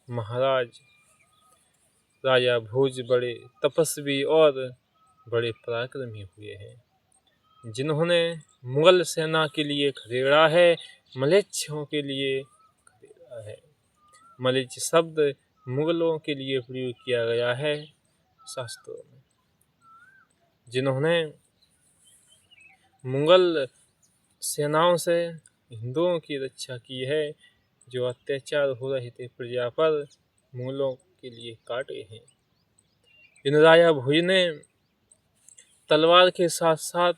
महाराज राजा भोज बड़े तपस्वी और बड़े पराक्रमी हुए हैं, जिन्होंने मुगल सेना के लिए खदेड़ा है, मलेच्छों के लिए खदेड़ा है। मलेच्छ शब्द मुगलों के लिए प्रयोग किया गया है शास्त्रों में, जिन्होंने मुगल सेनाओं से हिंदुओं की रक्षा की है, जो अत्याचार हो रहे थे प्रजा पर, मुगलों के लिए काटे हैं। इन राजा भोज ने तलवार के साथ साथ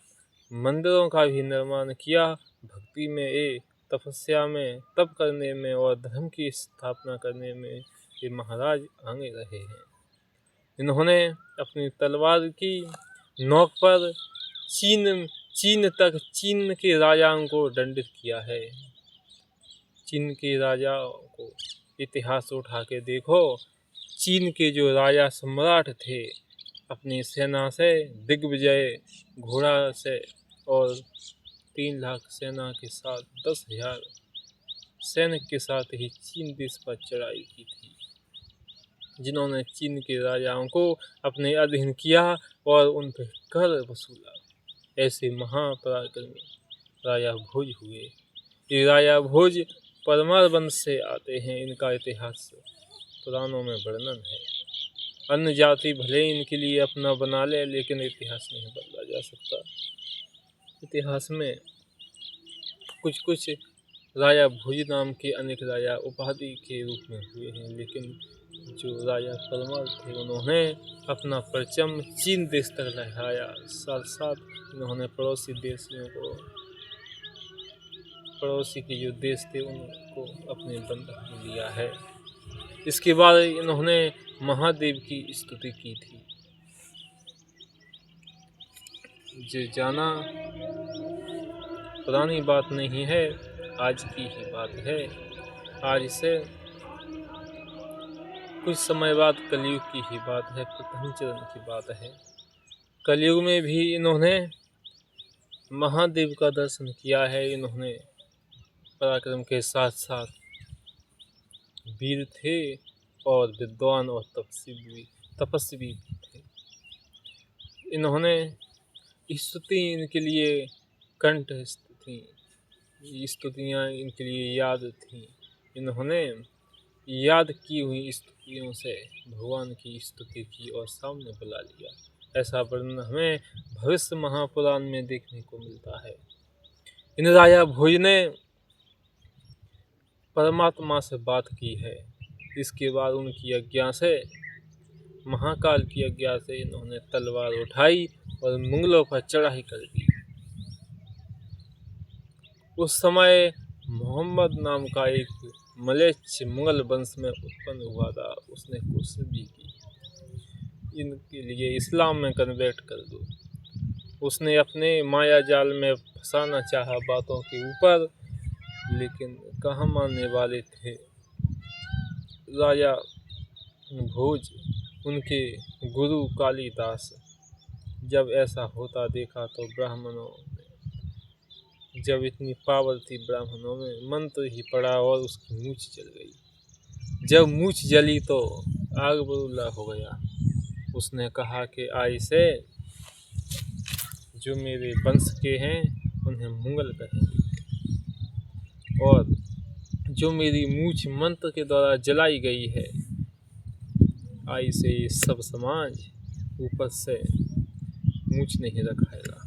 मंदिरों का भी निर्माण किया। भक्ति में, तपस्या में, तप करने में और धर्म की स्थापना करने में ये महाराज आगे रहे हैं। इन्होंने अपनी तलवार की नोक पर चीन के राजाओं को दंडित किया है। चीन के राजाओं को इतिहास उठा के देखो, चीन के जो राजा सम्राट थे, अपनी सेना से दिग्विजय घोड़ा से और 3 लाख सेना के साथ 10,000 सैनिक के साथ ही चीन देश पर चढ़ाई की थी, जिन्होंने चीन के राजाओं को अपने अधीन किया और उन पर कर वसूला। ऐसे महापराक्रमी राजा भोज हुए। ये राजा भोज परमार वंश से आते हैं। इनका इतिहास पुराणों में वर्णन है। अन्य जाति भले इनके लिए अपना बना ले, लेकिन इतिहास नहीं बदला जा सकता। इतिहास में कुछ राजा भोज नाम के अनेक राजा उपाधि के रूप में हुए हैं, लेकिन जो राजा परमार थे, उन्होंने अपना परचम चीन देश तक लहराया। साथ साथ इन्होंने पड़ोसी के जो देश थे उनको अपने बंधन में लिया है। इसके बाद इन्होंने महादेव की स्तुति की थी। जो जाना पुरानी बात नहीं है, आज की ही बात है। आज से कुछ समय बाद कलयुग की ही बात है, प्रथम चरण की बात है। कलयुग में भी इन्होंने महादेव का दर्शन किया है। इन्होंने पराक्रम के साथ साथ वीर थे और विद्वान और तपस्वी भी थे। इन्होंने स्तुति इनके लिए कंठ थी, स्तुतियाँ इनके लिए याद थी। इन्होंने याद की हुई स्तुतियों से भगवान की स्तुति की और सामने बुला लिया। ऐसा वर्णन हमें भविष्य महापुराण में देखने को मिलता है। इन राजा भोज ने परमात्मा से बात की है। इसके बाद उनकी आज्ञा से, महाकाल की आज्ञा से, इन्होंने तलवार उठाई और मुगलों पर चढ़ाई कर दी। उस समय मोहम्मद नाम का एक मलेच्छ मुगल वंश में उत्पन्न हुआ था। उसने कोशिश भी की इनके लिए इस्लाम में कन्वर्ट कर दो। उसने अपने माया जाल में फंसाना चाहा बातों के ऊपर, लेकिन कहाँ मानने वाले थे राजा भोज। उनके गुरु कालिदास जब ऐसा होता देखा तो ब्राह्मणों में, जब इतनी पावर थी ब्राह्मणों में, मंत्र ही पड़ा और उसकी मूंछ जल गई। जब मूंछ जली तो आग बबूला हो गया। उसने कहा कि आज से जो मेरे वंश के हैं उन्हें मुगल कहेंगे, और जो मेरी मूंछ मंत्र के द्वारा जलाई गई है, आज से सब समाज ऊपर से मूंछ नहीं रखाएगा।